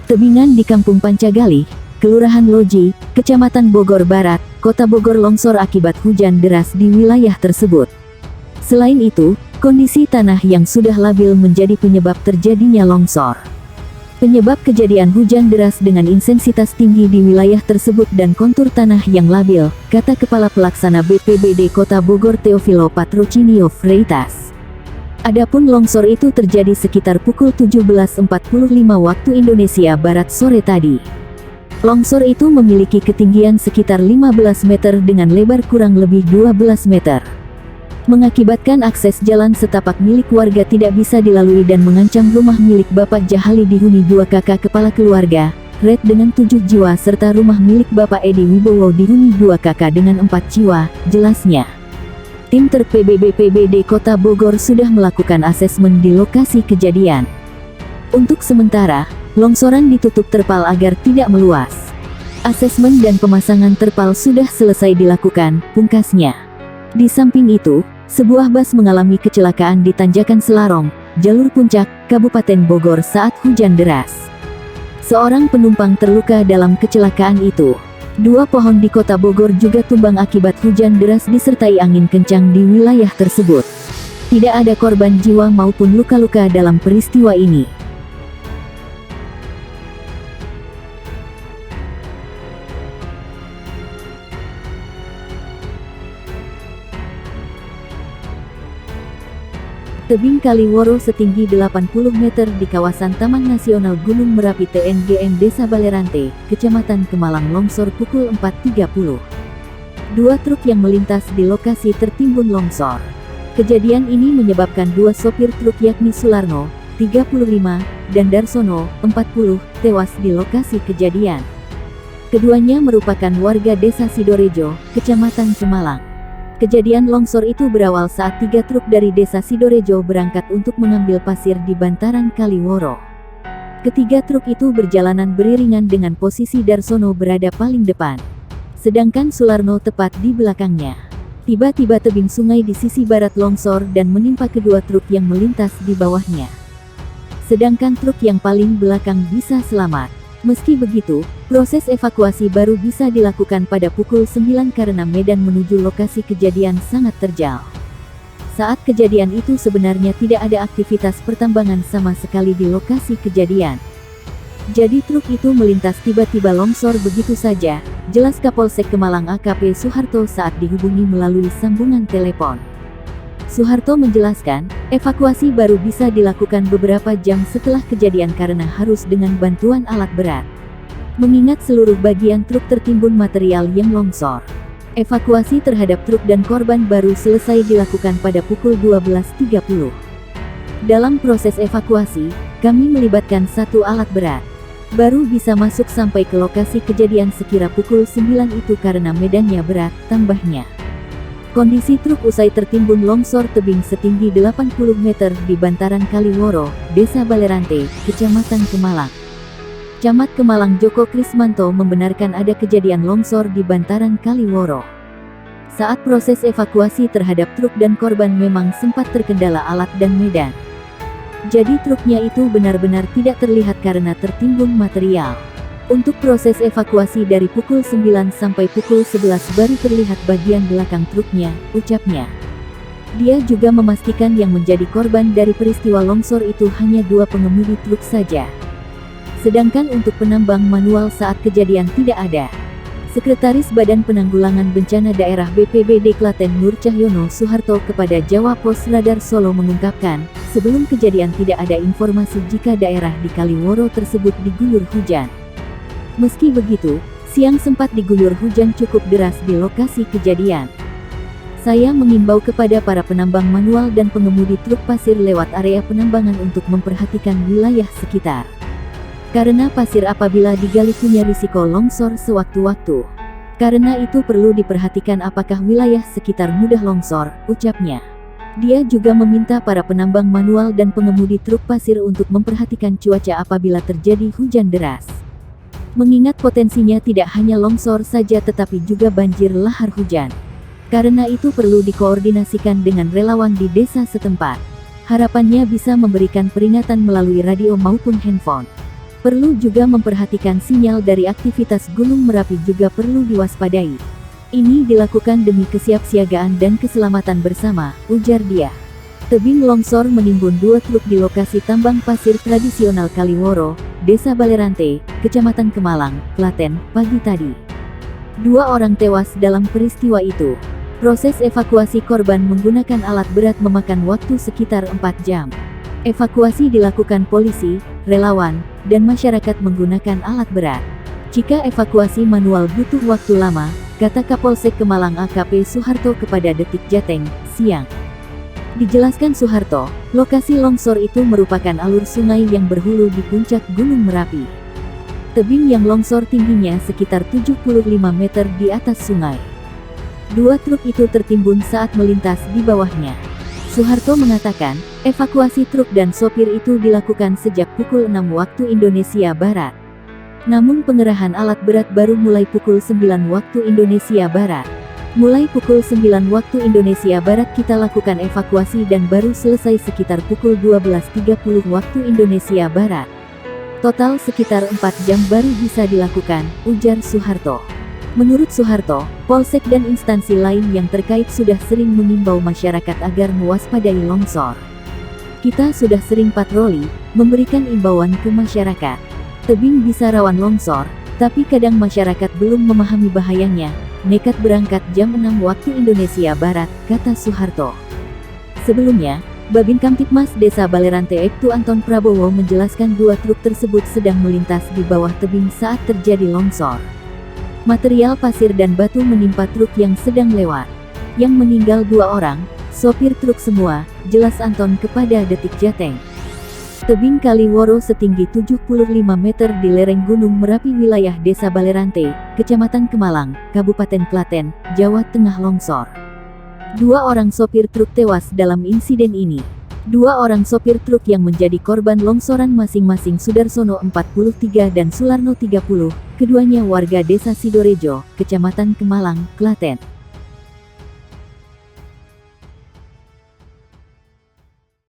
Tebingan di Kampung Pancagalih, Kelurahan Loji, Kecamatan Bogor Barat, Kota Bogor longsor akibat hujan deras di wilayah tersebut. Selain itu, kondisi tanah yang sudah labil menjadi penyebab terjadinya longsor. Penyebab kejadian hujan deras dengan intensitas tinggi di wilayah tersebut dan kontur tanah yang labil, kata Kepala Pelaksana BPBD Kota Bogor Teofilo Patrocinio Freitas. Adapun longsor itu terjadi sekitar pukul 17.45 waktu Indonesia Barat sore tadi. Longsor itu memiliki ketinggian sekitar 15 meter dengan lebar kurang lebih 12 meter. Mengakibatkan akses jalan setapak milik warga tidak bisa dilalui dan mengancam rumah milik Bapak Jahali dihuni 2 kakak kepala keluarga, Red dengan 7 jiwa serta rumah milik Bapak Edi Wibowo dihuni 2 kakak dengan 4 jiwa, jelasnya. Tim BPBD Kota Bogor sudah melakukan asesmen di lokasi kejadian. Untuk sementara, longsoran ditutup terpal agar tidak meluas. Asesmen dan pemasangan terpal sudah selesai dilakukan, pungkasnya. Di samping itu, sebuah bus mengalami kecelakaan di Tanjakan Selarong, Jalur Puncak, Kabupaten Bogor saat hujan deras. Seorang penumpang terluka dalam kecelakaan itu. 2 pohon di Kota Bogor juga tumbang akibat hujan deras disertai angin kencang di wilayah tersebut. Tidak ada korban jiwa maupun luka-luka dalam peristiwa ini. Tebing Kaliworo setinggi 80 meter di kawasan Taman Nasional Gunung Merapi TNGN Desa Balerante, Kecamatan Kemalang longsor pukul 4.30. 2 truk yang melintas di lokasi tertimbun longsor. Kejadian ini menyebabkan 2 sopir truk yakni Sularno, 35, dan Darsono, 40, tewas di lokasi kejadian. Keduanya merupakan warga Desa Sidorejo, Kecamatan Kemalang. Kejadian longsor itu berawal saat 3 truk dari Desa Sidorejo berangkat untuk mengambil pasir di bantaran Kaliworo. Ketiga truk itu berjalanan beriringan dengan posisi Darsono berada paling depan, sedangkan Sularno tepat di belakangnya. Tiba-tiba tebing sungai di sisi barat longsor dan menimpa kedua truk yang melintas di bawahnya. Sedangkan truk yang paling belakang bisa selamat. Meski begitu, proses evakuasi baru bisa dilakukan pada pukul 9 karena medan menuju lokasi kejadian sangat terjal. Saat kejadian itu sebenarnya tidak ada aktivitas pertambangan sama sekali di lokasi kejadian. Jadi truk itu melintas tiba-tiba longsor begitu saja, jelas Kapolsek Kemalang AKP Suharto saat dihubungi melalui sambungan telepon. Suharto menjelaskan, evakuasi baru bisa dilakukan beberapa jam setelah kejadian karena harus dengan bantuan alat berat. Mengingat seluruh bagian truk tertimbun material yang longsor. Evakuasi terhadap truk dan korban baru selesai dilakukan pada pukul 12.30. Dalam proses evakuasi, kami melibatkan 1 alat berat. Baru bisa masuk sampai ke lokasi kejadian sekira pukul 9 itu karena medannya berat, tambahnya. Kondisi truk usai tertimbun longsor tebing setinggi 80 meter di bantaran Kaliworo, Desa Balerante, Kecamatan Kemalang. Camat Kemalang Joko Krismanto membenarkan ada kejadian longsor di bantaran Kaliworo. Saat proses evakuasi terhadap truk dan korban memang sempat terkendala alat dan medan. Jadi truknya itu benar-benar tidak terlihat karena tertimbun material. Untuk proses evakuasi dari pukul 9 sampai pukul 11 baru terlihat bagian belakang truknya, ucapnya. Dia juga memastikan yang menjadi korban dari peristiwa longsor itu hanya 2 pengemudi truk saja. Sedangkan untuk penambang manual saat kejadian tidak ada. Sekretaris Badan Penanggulangan Bencana Daerah BPBD Klaten Nur Cahyono Suharto kepada Jawa Pos Radar Solo mengungkapkan, sebelum kejadian tidak ada informasi jika daerah di Kaliworo tersebut diguyur hujan. Meski begitu, siang sempat diguyur hujan cukup deras di lokasi kejadian. Saya mengimbau kepada para penambang manual dan pengemudi truk pasir lewat area penambangan untuk memperhatikan wilayah sekitar. Karena pasir apabila digali punya risiko longsor sewaktu-waktu. Karena itu perlu diperhatikan apakah wilayah sekitar mudah longsor, ucapnya. Dia juga meminta para penambang manual dan pengemudi truk pasir untuk memperhatikan cuaca apabila terjadi hujan deras. Mengingat potensinya tidak hanya longsor saja tetapi juga banjir lahar hujan. Karena itu perlu dikoordinasikan dengan relawan di desa setempat. Harapannya bisa memberikan peringatan melalui radio maupun handphone. Perlu juga memperhatikan sinyal dari aktivitas Gunung Merapi juga perlu diwaspadai. Ini dilakukan demi kesiapsiagaan dan keselamatan bersama, ujar dia. Tebing longsor menimbun 2 truk di lokasi tambang pasir tradisional Kaliworo, Desa Balerante, Kecamatan Kemalang, Klaten, pagi tadi. 2 orang tewas dalam peristiwa itu. Proses evakuasi korban menggunakan alat berat memakan waktu sekitar 4 jam. Evakuasi dilakukan polisi, relawan, dan masyarakat menggunakan alat berat. Jika evakuasi manual butuh waktu lama, kata Kapolsek Kemalang AKP Suharto kepada Detik Jateng, siang. Dijelaskan Suharto, lokasi longsor itu merupakan alur sungai yang berhulu di puncak Gunung Merapi. Tebing yang longsor tingginya sekitar 75 meter di atas sungai. 2 truk itu tertimbun saat melintas di bawahnya. Suharto mengatakan, evakuasi truk dan sopir itu dilakukan sejak pukul 6 waktu Indonesia Barat. Namun pengerahan alat berat baru mulai pukul 9 waktu Indonesia Barat. Mulai pukul 9 waktu Indonesia Barat kita lakukan evakuasi dan baru selesai sekitar pukul 12.30 waktu Indonesia Barat. Total sekitar 4 jam baru bisa dilakukan, ujar Suharto. Menurut Suharto, Polsek dan instansi lain yang terkait sudah sering mengimbau masyarakat agar mewaspadai longsor. Kita sudah sering patroli, memberikan imbauan ke masyarakat. Tebing bisa rawan longsor, tapi kadang masyarakat belum memahami bahayanya. Nekat berangkat jam 6 waktu Indonesia Barat, kata Suharto. Sebelumnya, Babin Kamtipmas Desa Balerante Aibtu Anton Prabowo menjelaskan 2 truk tersebut sedang melintas di bawah tebing saat terjadi longsor. Material pasir dan batu menimpa truk yang sedang lewat. Yang meninggal 2 orang, sopir truk semua, jelas Anton kepada Detik Jateng. Tebing Kaliworo setinggi 75 meter di lereng Gunung Merapi wilayah Desa Balerante, Kecamatan Kemalang, Kabupaten Klaten, Jawa Tengah longsor. 2 orang sopir truk tewas dalam insiden ini. 2 orang sopir truk yang menjadi korban longsoran masing-masing Sudarsono 43 dan Sularno 30, keduanya warga Desa Sidorejo, Kecamatan Kemalang, Klaten.